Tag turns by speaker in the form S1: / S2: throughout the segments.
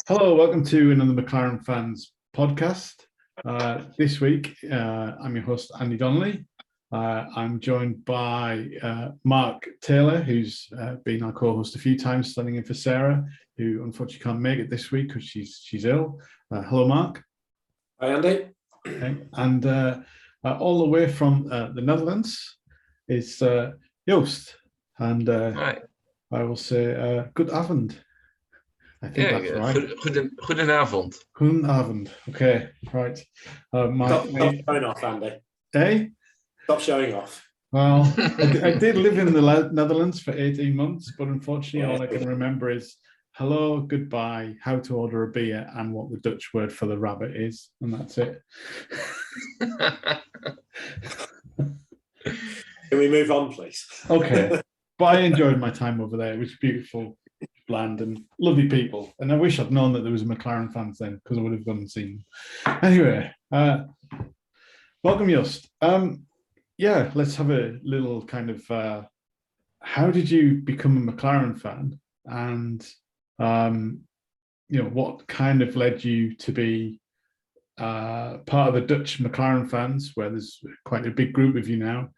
S1: Hello, welcome to another McLaren Fans podcast. This week, I'm your host, Andy Donnelly. I'm joined by Mark Taylor, who's been our co-host a few times, standing in for Sarah, who unfortunately can't make it this week because she's ill. Hello, Mark.
S2: Hi, Andy.
S1: Okay. And all the way from the Netherlands is Joost. And
S3: Hi.
S1: I will say good avond. I think that's right.
S3: Goedenavond.
S1: Goedenavond. Okay, right.
S2: Stop showing off, Andy.
S1: Hey?
S2: Stop showing off.
S1: Well, I did live in the Netherlands for 18 months, but unfortunately, all I can remember is hello, goodbye, how to order a beer, and what the Dutch word for the rabbit is, and that's it.
S2: Can we move on, please?
S1: Okay. But I enjoyed my time over there. It was beautiful land and lovely people. And I wish I'd known that there was a McLaren fans then, because I would have gone and seen them. Anyway, welcome, Joost. Yeah, let's have a little kind of how did you become a McLaren fan? And what kind of led you to be part of the Dutch McLaren fans, where there's quite a big group of you now.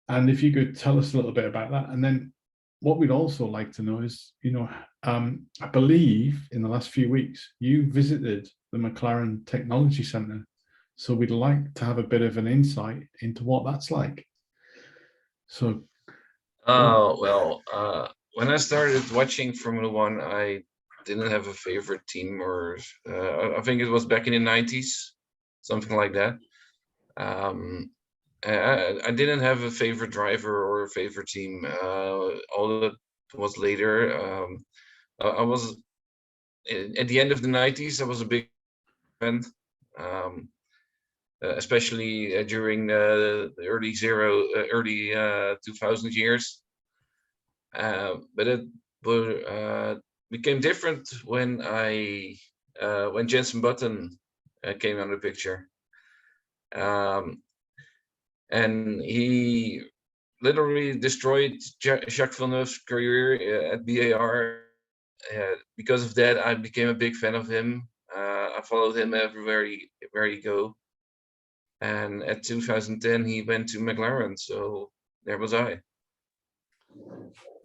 S1: And if you could tell us a little bit about that. And then what we'd also like to know is, I believe in the last few weeks, you visited the McLaren Technology Centre. So we'd like to have a bit of an insight into what that's like. So.
S3: When I started watching Formula One, I didn't have a favorite team, or I think it was back in the 90s, something like that. I didn't have a favorite driver or a favorite team. All that was later. I was at the end of the 90s. I was a big fan, especially during the early 2000 years. But it became different when Jenson Button came on the picture. And he literally destroyed Jacques Villeneuve's career at BAR. Because of that, I became a big fan of him. I followed him everywhere he go. And at 2010, he went to McLaren, so there was I.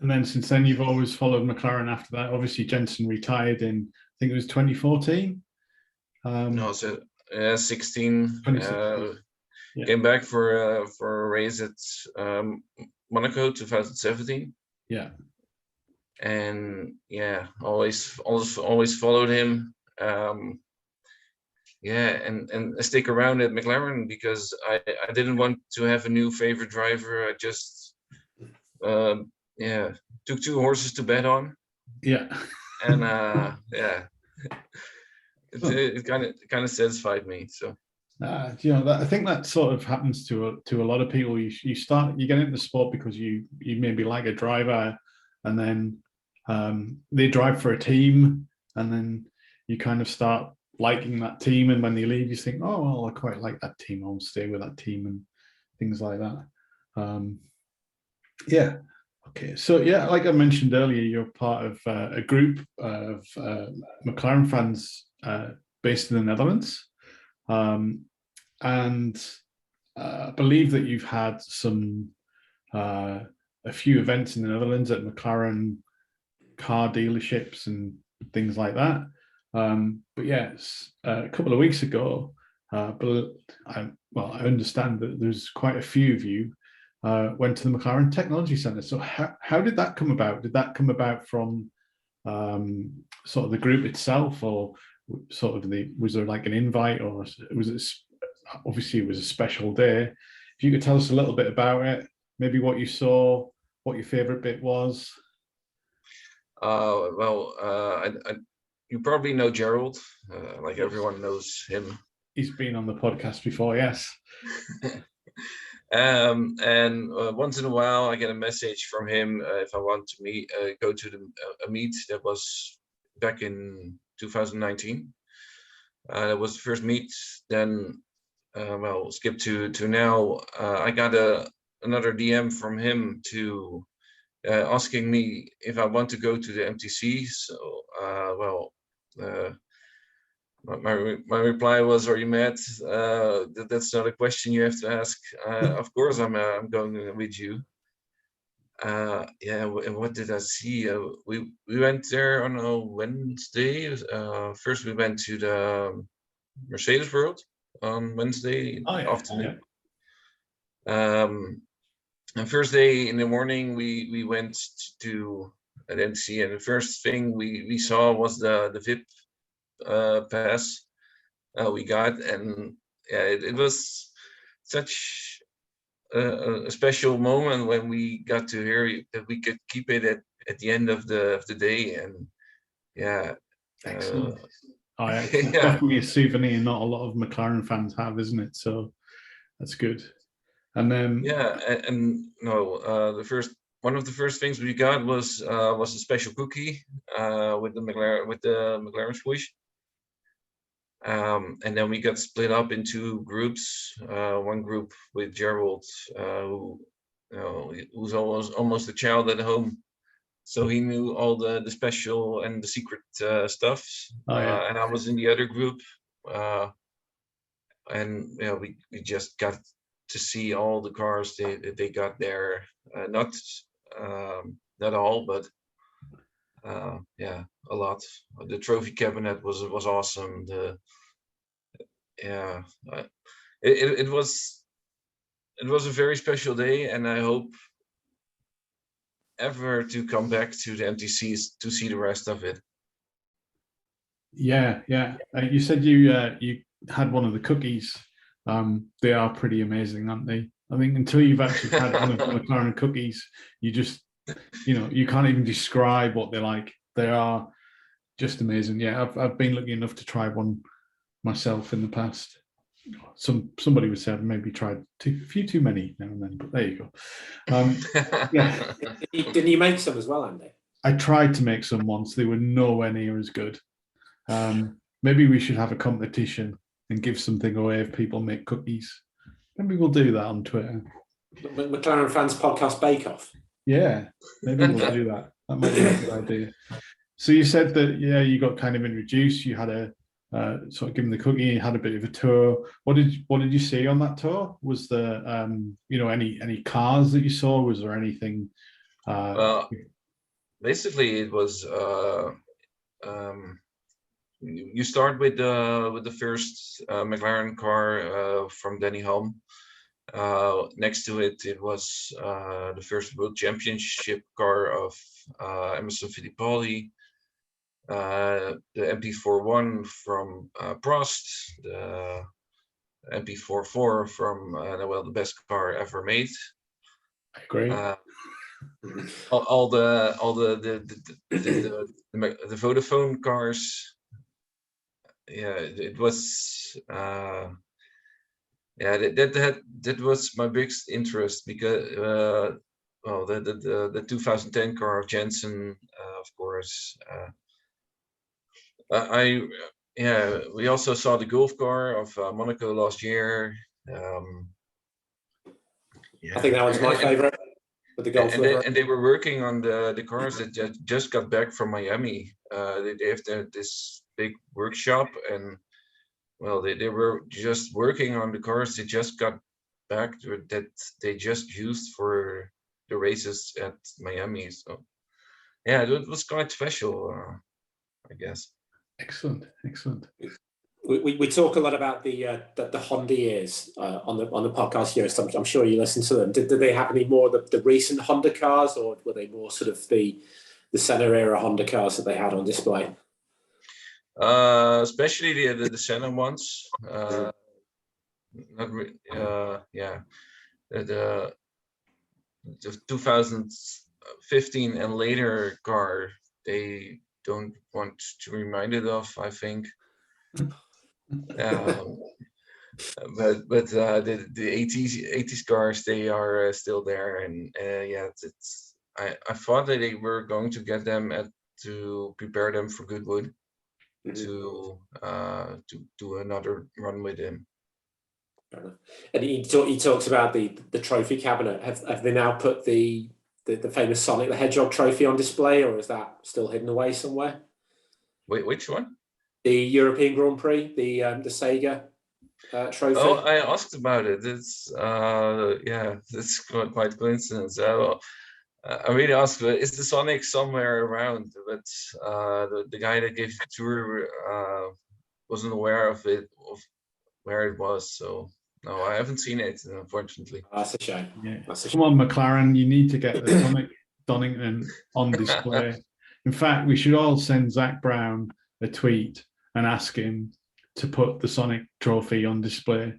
S1: And then since then, you've always followed McLaren after that. Obviously, Jenson retired in, I think it was 2014.
S3: No, so 16.
S1: 2016. Yeah.
S3: Came back for a race at Monaco 2017.
S1: Yeah.
S3: And yeah, always followed him. And stick around at McLaren because I didn't want to have a new favorite driver. I just took two horses to bet on.
S1: Yeah.
S3: And it kind of satisfied me. So.
S1: I think that sort of happens to a lot of people. You get into sport because you maybe like a driver, and then they drive for a team, and then you kind of start liking that team. And when they leave, you think, oh well, I quite like that team. I'll stay with that team and things like that. Yeah. Okay. So yeah, like I mentioned earlier, you're part of a group of McLaren fans based in the Netherlands. And I believe that you've had a few events in the Netherlands at McLaren car dealerships and things like that. But yes, a couple of weeks ago, I understand that there's quite a few of you went to the McLaren Technology Centre. So how did that come about? Did that come about from sort of the group itself, or sort of was there like an invite, or was it? Obviously, it was a special day. If you could tell us a little bit about it, maybe what you saw, what your favorite bit was.
S3: You probably know Gerald, like everyone knows him.
S1: He's been on the podcast before, yes.
S3: And once in a while, I get a message from him if I want to go to a meet that was back in 2019. That was the first meet. Then, skip to now. I got another DM from him asking me if I want to go to the MTC. So, my reply was, "Are you mad? That's not a question you have to ask. Of course, I'm going with you." Yeah, and what did I see? We went there on a Wednesday. First, we went to the Mercedes World on Wednesday afternoon. And first day in the morning, we went to an MTC, and the first thing we saw was the VIP pass we got, and yeah, it was such a special moment when we got to hear that we could keep it at the end of the day, and yeah.
S1: Excellent.
S3: Yeah.
S1: Definitely a souvenir not a lot of McLaren fans have, isn't it? So that's good. And then
S3: yeah, and no, one of the first things we got was a special cookie with the McLaren swoosh. And then we got split up into groups. One group with Gerald, who's almost a child at home, so he knew all the special and the secret stuff. And I was in the other group, and we just got to see all the cars they got there. Not all, but yeah, a lot. The trophy cabinet was awesome. It was a very special day, and I hope ever to come back to the MTCs to see the rest of it.
S1: Yeah. You said you had one of the cookies. They are pretty amazing, aren't they? I think until you've actually had one of the McLaren cookies, you just, you can't even describe what they're like. They are just amazing. Yeah, I've been lucky enough to try one myself in the past. Somebody would say I've maybe tried a few too many now and then, but there you go. Yeah.
S2: Didn't you make some as well, Andy?
S1: I tried to make some once. They were nowhere near as good. Maybe we should have a competition and give something away if people make cookies. Maybe we'll do that on Twitter.
S2: McLaren Fans Podcast Bake Off.
S1: Yeah, maybe we'll do that. That might be a good idea. So you said that, yeah, you got kind of introduced. You had a sort of given the cookie. You had a bit of a tour. What did you see on that tour? Was there any cars that you saw? Was there anything?
S3: Basically, it was. You start with the first McLaren car from Danny Ric. Next to it was the first World Championship car of Emerson Fittipaldi. The MP41 from Prost, the MP44 from the best car ever made.
S1: I agree.
S3: All the Vodafone cars. Yeah, it was. That was my biggest interest, because the 2010 car of Jensen, of course. We also saw the Golf car of Monaco last year.
S2: I think that was my favorite. With the Golf
S3: and they were working on the cars that just got back from Miami. They have this big workshop, and they were just working on the cars they just got back that they just used for the races at Miami. So yeah, it was quite special, I guess.
S1: Excellent.
S2: We talk a lot about the Honda years on the podcast here. So I'm sure you listen to them. Did they have any more of the recent Honda cars, or were they more sort of the Senna era Honda cars that they had on display?
S3: Especially the Senna ones. The 2015 and later car, they don't want to be reminded of, I think. But the 80s cars, they are still there, and I thought that they were going to get them to prepare them for Goodwood, to do another run with him.
S2: And he talks about the trophy cabinet. Have they now put the famous Sonic the Hedgehog trophy on display, or is that still hidden away somewhere?
S3: Wait, which one?
S2: The European Grand Prix, the Sega trophy.
S3: Oh, I asked about it. It's yeah, it's quite coincidence. I really asked, is the Sonic somewhere around? But the guy that gave the tour wasn't aware of it, of where it was. So no, I haven't seen it, unfortunately.
S2: That's a shame.
S1: Yeah.
S2: That's a
S1: Come on, McLaren, you need to get the Sonic Donington on display. In fact, we should all send Zach Brown a tweet and ask him to put the Sonic trophy on display.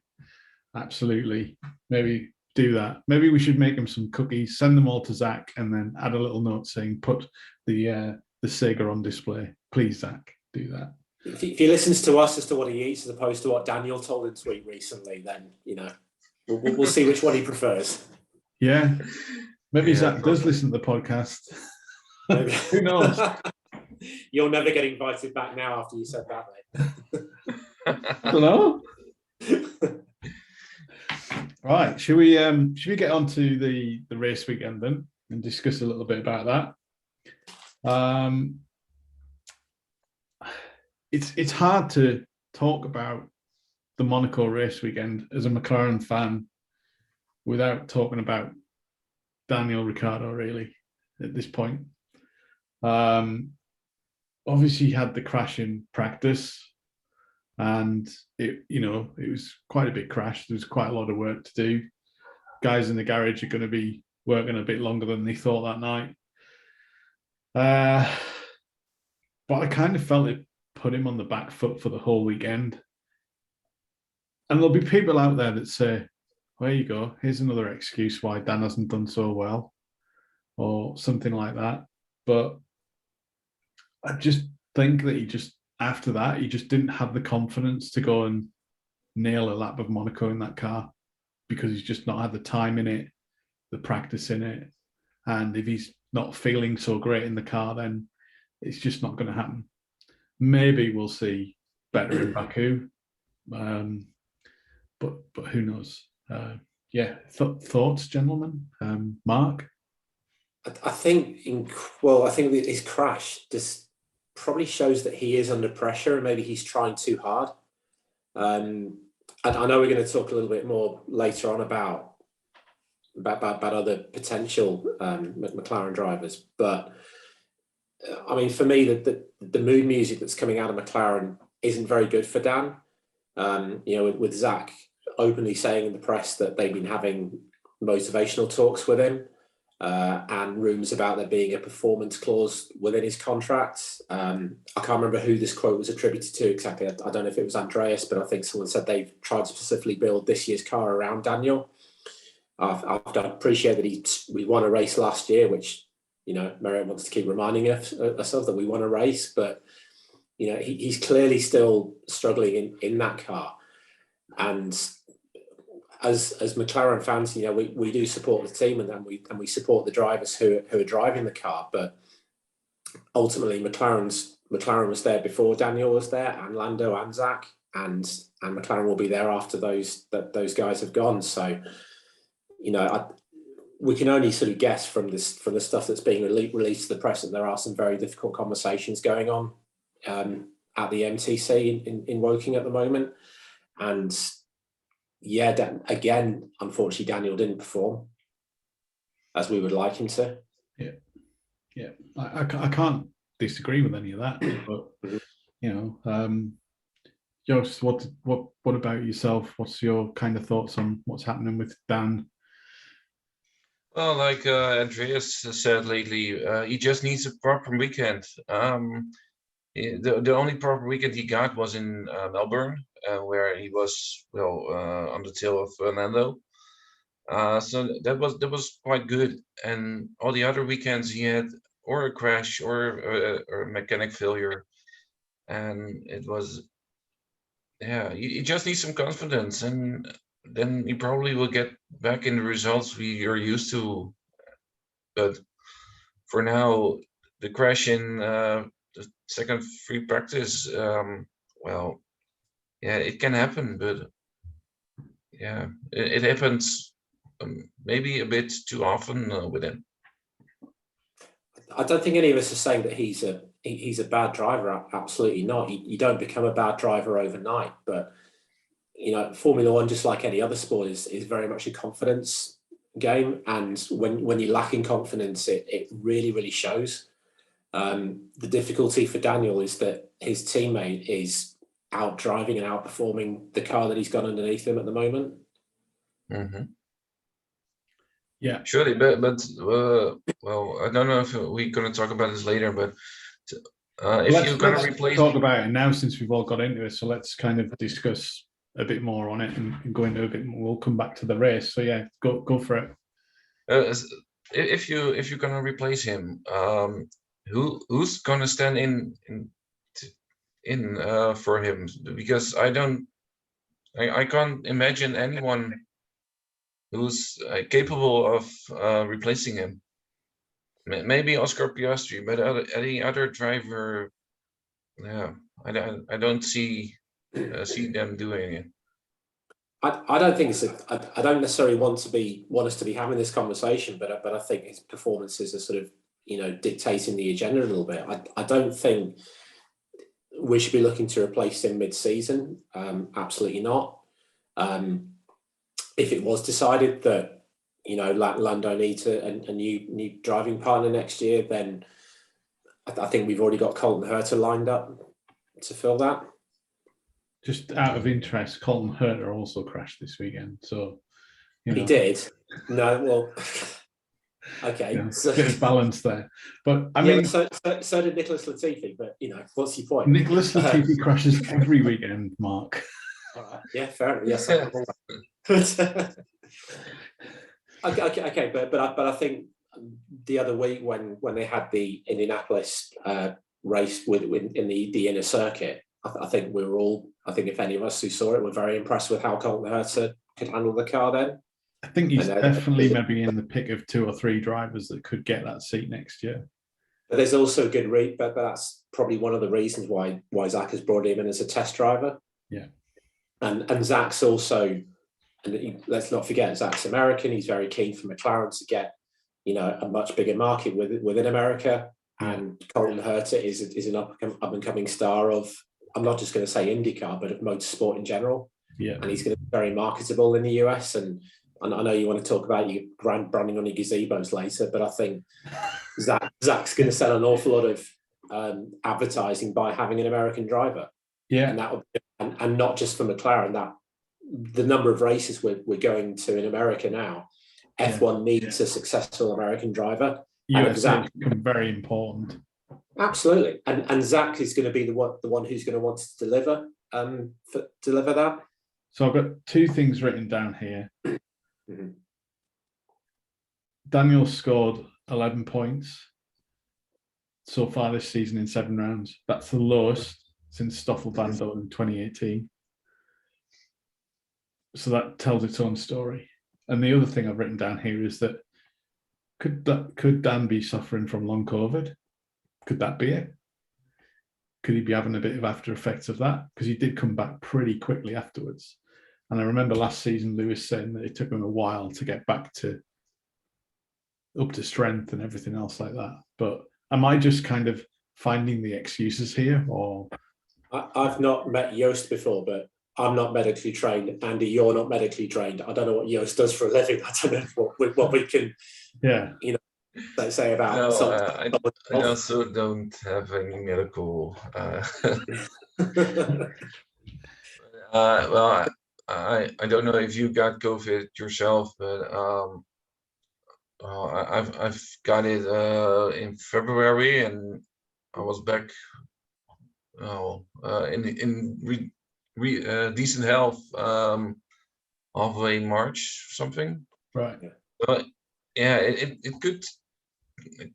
S1: Absolutely. Maybe do that. Maybe we should make him some cookies, send them all to Zach, and then add a little note saying, put the Sega on display. Please, Zach, do that.
S2: If he listens to us as to what he eats as opposed to what Daniel told him to eat recently, then, you know, we'll see which one he prefers.
S1: Yeah. Maybe
S3: Yeah,
S1: Zach does listen to the podcast.
S2: Maybe.
S1: Who knows?
S2: You'll never get invited back now after you said that, mate.
S1: I don't know. Right, should we get on to the race weekend then and discuss a little bit about that? It's hard to talk about the Monaco race weekend as a McLaren fan without talking about Daniel Ricciardo, really, at this point. Obviously, he had the crash in practice, and it was quite a big crash. There was quite a lot of work to do. Guys in the garage are going to be working a bit longer than they thought that night. But I kind of felt it put him on the back foot for the whole weekend. And there'll be people out there that say, there you go, here's another excuse why Dan hasn't done so well, or something like that. But I just think that after that, he just didn't have the confidence to go and nail a lap of Monaco in that car, because he's just not had the time in it, the practice in it. And if he's not feeling so great in the car, then it's just not going to happen. Maybe we'll see better in Baku, but who knows? Thoughts, gentlemen? Mark?
S2: I think his crash just probably shows that he is under pressure and maybe he's trying too hard. And I know we're going to talk a little bit more later on about other potential McLaren drivers, but I mean, for me, the mood music that's coming out of McLaren isn't very good for Dan. With Zach openly saying in the press that they've been having motivational talks with him, and rumours about there being a performance clause within his contract. I can't remember who this quote was attributed to exactly. I don't know if it was Andreas, but I think someone said they've tried to specifically build this year's car around Daniel. I appreciate that we won a race last year, which, Merritt wants to keep reminding us of, that we won a race, but he's clearly still struggling in that car. And as McLaren fans, we do support the team, and we support the drivers who are driving the car. But ultimately, McLaren was there before Daniel was there, and Lando and Zach, and McLaren will be there after those guys have gone. So, we can only sort of guess from the stuff that's being released to the press that there are some very difficult conversations going on at the MTC in Woking at the moment. And again, unfortunately, Daniel didn't perform as we would like him to.
S1: Yeah. I can't disagree with any of that. But Joost, what about yourself? What's your kind of thoughts on what's happening with Dan?
S3: Well, like Andreas said lately, he just needs a proper weekend. The only proper weekend he got was in Melbourne, where he was on the tail of Fernando. So that was quite good. And all the other weekends he had or a crash or a mechanic failure, and it was he just needs some confidence, and then he probably will get back in the results we are used to. But for now, the crash in the second free practice, it can happen, but it happens maybe a bit too often with him.
S2: I don't think any of us are saying that he's a bad driver. Absolutely not. You don't become a bad driver overnight. But Formula One, just like any other sport, is very much a confidence game. And when you're lacking confidence, it really, really shows. The difficulty for Daniel is that his teammate is out driving and outperforming the car that he's got underneath him at the moment.
S3: Mm-hmm.
S1: Yeah,
S3: surely, but well, I don't know if we're going to talk about this later, but if you're going to replace,
S1: talk about it now since we've all got into it. So let's kind of discuss a bit more on it and go into a bit more. We'll come back to the race. So yeah, go for it.
S3: If you're going to replace him, who's going to stand in for him? Because I can't imagine anyone who's capable of replacing him. Maybe Oscar Piastri, but any other driver, yeah, I don't see them doing it.
S2: I don't think I don't necessarily want us to be having this conversation, but I think his performances are sort of dictating the agenda a little bit. I don't think we should be looking to replace him mid-season. Absolutely not. If it was decided that Lando needs a new driving partner next year, then I think we've already got Colton Herta lined up to fill that.
S1: Just out of interest, Colton Herta also crashed this weekend, so
S2: he did. No, well, okay,
S1: so, bit of balance there. But I mean,
S2: so did Nicholas Latifi. But what's your point?
S1: Nicholas Latifi crashes every weekend, Mark.
S2: Yeah, fair enough. Yes. Okay, but I think the other week when they had the Indianapolis race in the inner circuit, I think we were all. I think if any of us who saw it were very impressed with how Colton Herta could handle the car then.
S1: I think he's definitely maybe in the pick of 2 or 3 drivers that could get that seat next year.
S2: But there's also a good read, but that's probably one of the reasons why Zach has brought him in as a test driver.
S1: Yeah,
S2: and Zach's also, and let's not forget, Zach's American. He's very keen for McLaren to get a much bigger market within America. And Colton Herta is an up and coming star of, I'm not just going to say IndyCar, but of motorsport in general.
S1: Yeah,
S2: and he's going to be very marketable in the US. And I know you want to talk about your branding on your gazebos later, but I think Zach's going to sell an awful lot of advertising by having an American driver.
S1: Yeah,
S2: and that will be, and not just for McLaren. That the number of races we're going to in America now, F1 needs a successful American driver.
S1: US has become very important.
S2: Absolutely, and Zach is going to be the one who's going to want to deliver that.
S1: So I've got 2 things written down here.
S2: Mm-hmm.
S1: Daniel scored 11 points so far this season in 7 rounds. That's the lowest since Stoffel Van Dorn in 2018. So that tells its own story. And the other thing I've written down here is that could Dan be suffering from long COVID? Could that be it? Could he be having a bit of after effects of that? Because he did come back pretty quickly afterwards. And I remember last season, Lewis saying that it took him a while to get back up to strength and everything else like that. But am I just kind of finding the excuses here, or?
S2: I've not met Joost before, but I'm not medically trained. Andy, you're not medically trained. I don't know what Joost does for a living. I don't know what we can, say about.
S3: No, I also don't have any medical. Well, I don't know if you got COVID yourself, but I've got it in February, and I was back in decent health halfway March something.
S1: Right.
S3: But yeah, it could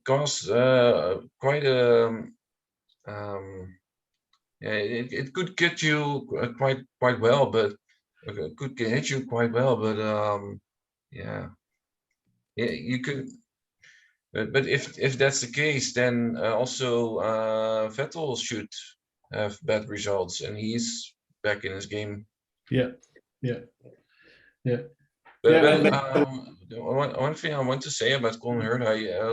S3: cause quite a it could get you quite well, but it could hit you quite well, but yeah, you could. But if that's the case, then also Vettel should have bad results, and he's back in his game.
S1: Yeah.
S3: But,
S1: Yeah,
S3: one thing I want to say about Colin Hurd,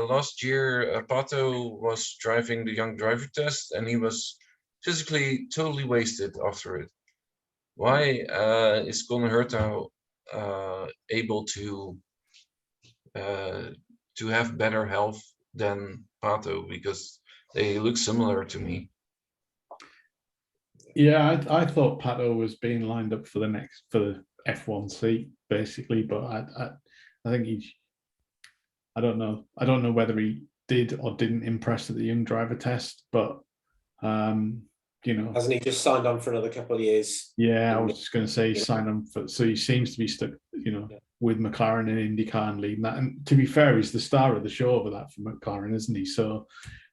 S3: last year Pato was driving the young driver test, and he was physically totally wasted after it. Why is Colin Hurd now able to have better health than Pato? Because they look similar to me.
S1: yeah. I thought Pato was being lined up for the F1 seat basically, but I think I don't know. I don't know whether he did or didn't impress at the young driver test, but you know,
S2: Hasn't he just signed on for another couple of years?
S1: yeah, I was just going to say sign on for. So he seems to be stuck, with McLaren and IndyCar and leading that. And to be fair, he's the star of the show over that for McLaren, isn't he? So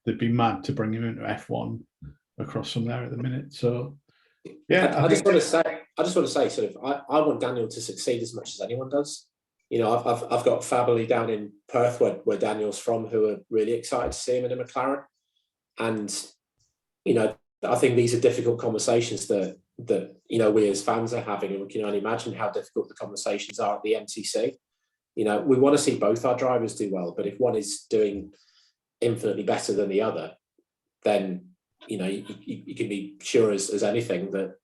S1: they'd be mad to bring him into F1 across from there at the minute. So yeah,
S2: I just want to say, sort of, I want Daniel to succeed as much as anyone does. I've got family down in Perth where Daniel's from who are really excited to see him in a McLaren, and I think these are difficult conversations that we as fans are having, and we can only imagine how difficult the conversations are at the MTC. We want to see both our drivers do well, but if one is doing infinitely better than the other, then you can be sure as anything that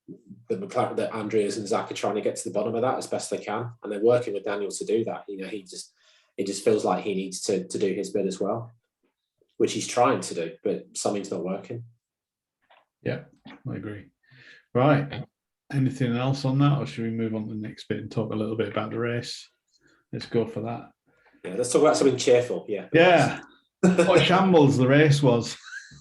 S2: McLaren, that Andreas and Zach are trying to get to the bottom of that as best they can, and they're working with Daniel to do that. It just feels like he needs to do his bit as well, which he's trying to do, but something's not working.
S1: Yeah, I agree. Right. Anything else on that, or should we move on to the next bit and talk a little bit about the race? Let's go for that.
S2: Yeah, let's talk about something cheerful. Yeah.
S1: Yeah. What shambles the race was.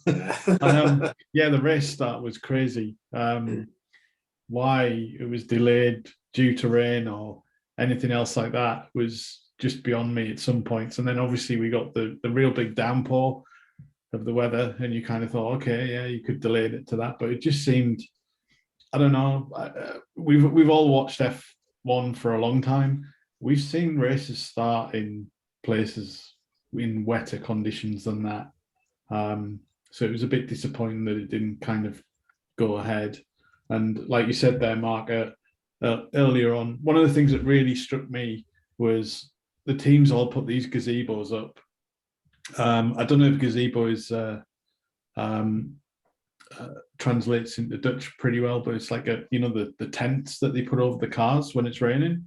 S2: Yeah.
S1: Yeah, the race start was crazy. Why it was delayed due to rain or anything else like that was just beyond me at some points. And then obviously we got the real big downpour of the weather, and you kind of thought, okay, yeah, you could delay it to that, but it just seemed, I don't know. We've all watched F1 for a long time. We've seen races start in places in wetter conditions than that. So it was a bit disappointing that it didn't kind of go ahead. And like you said there, Mark, earlier on, one of the things that really struck me was the teams all put these gazebos up. I don't know if gazebo is translates into Dutch pretty well, but it's like the tents that they put over the cars when it's raining.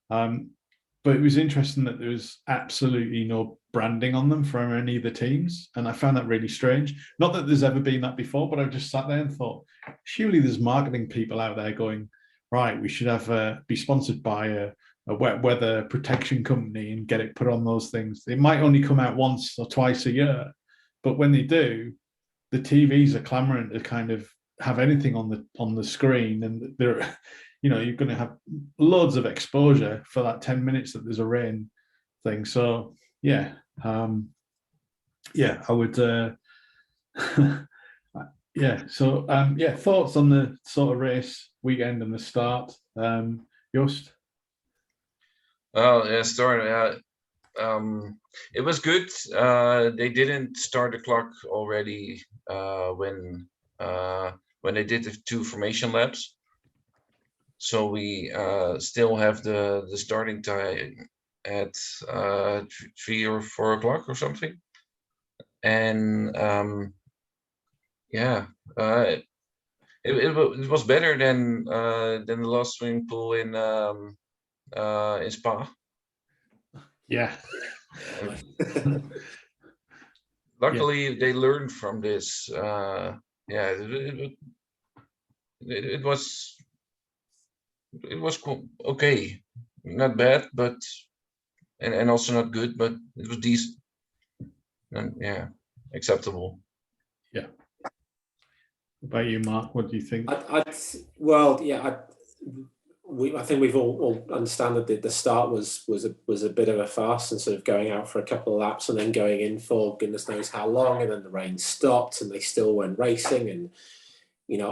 S1: But it was interesting that there was absolutely no branding on them from any of the teams, and I found that really strange. Not that there's ever been that before, but I just sat there and thought, surely there's marketing people out there going, right, we should have be sponsored by a wet weather protection company and get it put on those things. It might only come out once or twice a year, but when they do, the TVs are clamoring to kind of have anything on the screen, and they're, you're going to have loads of exposure for that 10 minutes that there's a rain thing. So yeah, I would. Yeah. So thoughts on the sort of race weekend and the start, Joost?
S3: Well, yeah, start. It was good. They didn't start the clock already when they did the 2 formation laps. So we still have the starting time at 3 or 4 o'clock or something. And it was better than the last swimming pool in Spa.
S1: Yeah.
S3: Luckily, they learned from this. It was okay, not bad, but and also not good, but it was decent, and acceptable.
S1: Yeah. What about you, Mark? What do you think?
S2: I think we've all understand that the start was a bit of a farce, and sort of going out for a couple of laps and then going in for goodness knows how long, and then the rain stopped and they still weren't racing, and a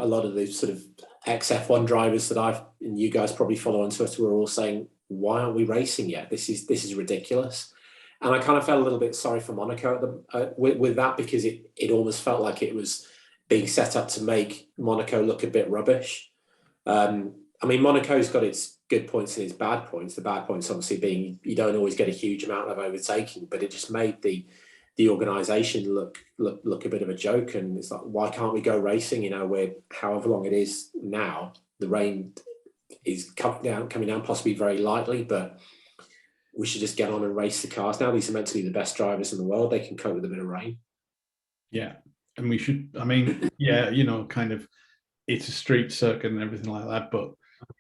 S2: lot of the sort of ex-F1 drivers that and you guys probably follow on Twitter were all saying, why aren't we racing yet? This is ridiculous. And I kind of felt a little bit sorry for Monaco with that, because it almost felt like it was being set up to make Monaco look a bit rubbish. Monaco's got its good points and its bad points. The bad points obviously being you don't always get a huge amount of overtaking, but it just made the organisation look a bit of a joke. And it's like, why can't we go racing? You know, where however long it is now, the rain is coming down possibly very lightly, but we should just get on and race the cars now. These are meant to be the best drivers in the world. They can cope with a bit of rain.
S1: Yeah, and we should. I mean, yeah, you know, kind of, it's a street circuit and everything like that, but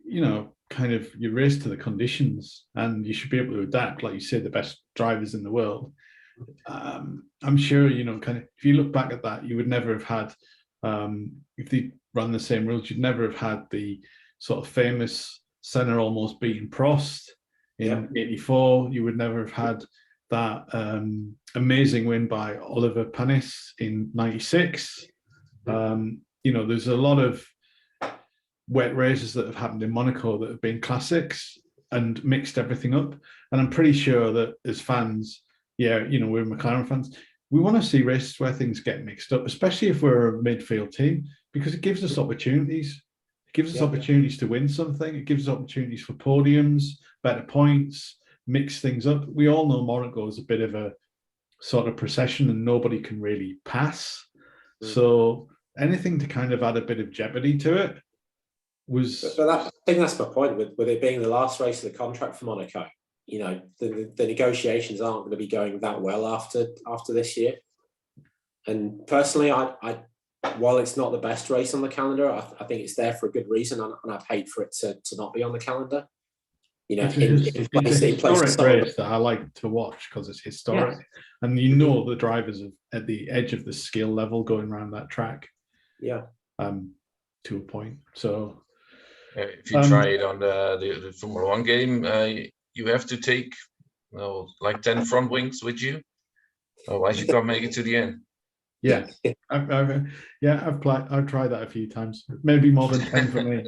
S1: you know, kind of, you race to the conditions, and you should be able to adapt. Like you say, the best drivers in the world. I'm sure, you know, kind of, if you look back at that, you would never have had, if they ran the same rules, you'd never have had the sort of famous Senna almost beating Prost in '84. You would never have had that amazing win by Oliver Panis in '96. You know, there's a lot of wet races that have happened in Monaco that have been classics and mixed everything up. And I'm pretty sure that as fans, yeah, you know, we're McLaren fans, we want to see races where things get mixed up, especially if we're a midfield team, because it gives us opportunities. It gives us opportunities to win something. It gives us opportunities for podiums, better points, mix things up. We all know Monaco is a bit of a sort of procession and nobody can really pass. So anything to kind of add a bit of jeopardy to it was...
S2: But I think that's my point, with it being the last race of the contract for Monaco. You know, the negotiations aren't going to be going that well after this year. And personally, I while it's not the best race on the calendar, I think it's there for a good reason, and I've hate for it to not be on the calendar. You know,
S1: it's a historic race that I like to watch because it's historic, and you know the drivers are at the edge of the skill level going around that track.
S2: Yeah.
S1: To a point. So
S3: if you try it on the Formula One game, you have to take like 10 front wings with you, otherwise you can't make it to the end.
S1: Yeah, I've tried that a few times, maybe more than 10 for me.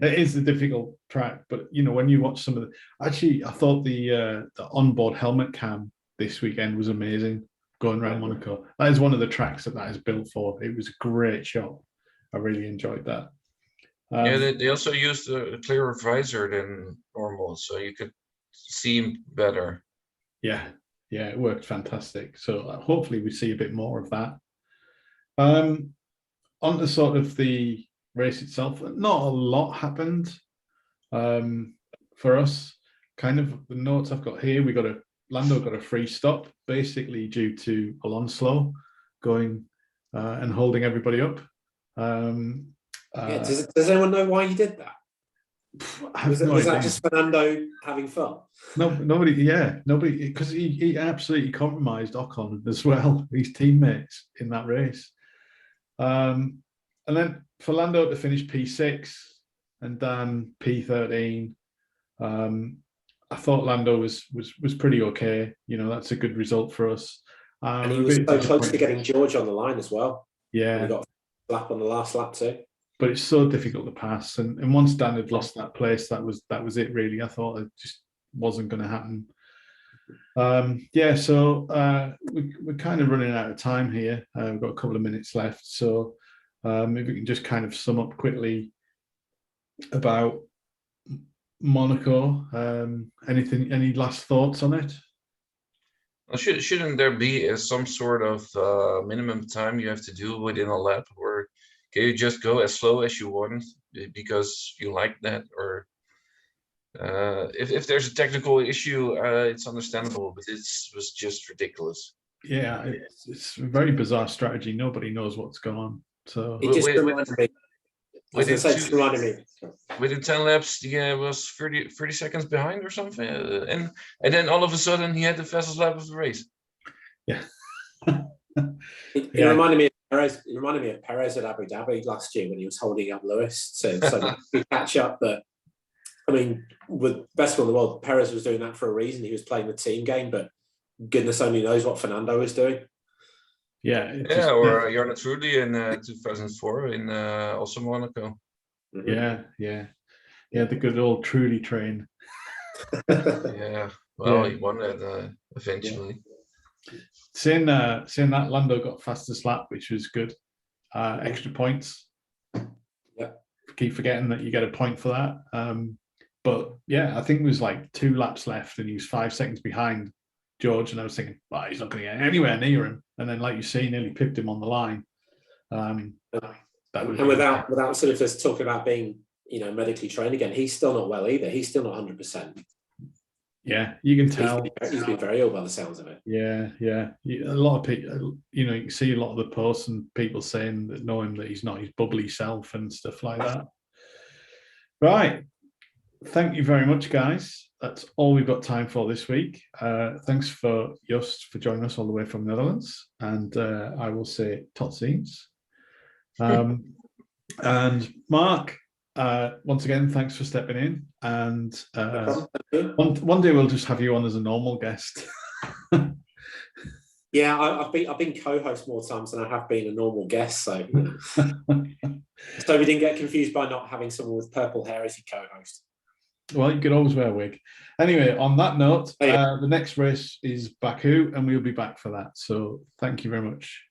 S1: It is a difficult track, but you know, when you watch some of the, actually, I thought the onboard helmet cam this weekend was amazing. Going around Monaco, that is one of the tracks that is built for. It was a great shot. I really enjoyed that.
S3: Yeah, they also used a clearer visor than normal, so you could see him better.
S1: Yeah, it worked fantastic. So hopefully we see a bit more of that. On to sort of the race itself, not a lot happened for us. Kind of the notes I've got here, Lando got a free stop, basically due to Alonso going and holding everybody up.
S2: Does anyone know why he did that? Was that just Fernando having fun?
S1: Nobody, because he absolutely compromised Ocon as well, his teammates in that race. And then for Lando to finish P6 and Dan P13, I thought Lando was pretty okay. You know, that's a good result for us.
S2: And he was so close to getting George on the line as well.
S1: Yeah,
S2: he got a lap on the last lap too. But
S1: it's so difficult to pass, and once Dan had lost that place, that was it really. I thought it just wasn't going to happen. So we're kind of running out of time here. We've got a couple of minutes left, so maybe we can just kind of sum up quickly about Monaco. Any last thoughts on it?
S3: Well, shouldn't there be some sort of minimum time you have to do within a lap, or can you just go as slow as you want because you like that? Or if there's a technical issue, it's understandable, but it was just ridiculous.
S1: Yeah, it's a very bizarre strategy. Nobody knows what's going on. So
S2: it just reminded me.
S3: Within 10 laps, it was 30 seconds behind or something, and then all of a sudden he had the fastest lap of the race.
S1: Yeah.
S2: It reminded me of Perez. It reminded me of Perez at Abu Dhabi last year when he was holding up Lewis, so we catch up. But I mean, with best one in the world, Perez was doing that for a reason. He was playing the team game, but goodness only knows what Fernando was doing.
S3: Yeah, or Jarno Trulli in 2004 in also Monaco.
S1: Yeah, the good old Trulli train.
S3: He won it eventually.
S1: Seeing that Lando got fastest lap, which was good. Extra points.
S2: Yeah.
S1: keep forgetting that you get a point for that. But yeah, I think it was like 2 laps left and he was 5 seconds behind George. And I was thinking, well, he's not going to get anywhere near him. And then, like you say, nearly pipped him on the line.
S2: And without sort of just talking about being, medically trained again, he's still not well either. He's still not 100%.
S1: Yeah, you can tell.
S2: He's been very ill by the sounds of it.
S1: Yeah. A lot of people, you can see a lot of the posts and people saying that know him that he's not his bubbly self and stuff like that. Right. Thank you very much, guys. That's all we've got time for this week. Thanks for Just for joining us all the way from Netherlands. And I will say tot ziens. And Mark, once again, thanks for stepping in. And one day we'll just have you on as a normal guest.
S2: Yeah, I've been co-host more times than I have been a normal guest. So, so we didn't get confused by not having someone with purple hair as your co-host.
S1: Well, you could always wear a wig. Anyway, on that note, the next race is Baku, and we'll be back for that. So thank you very much.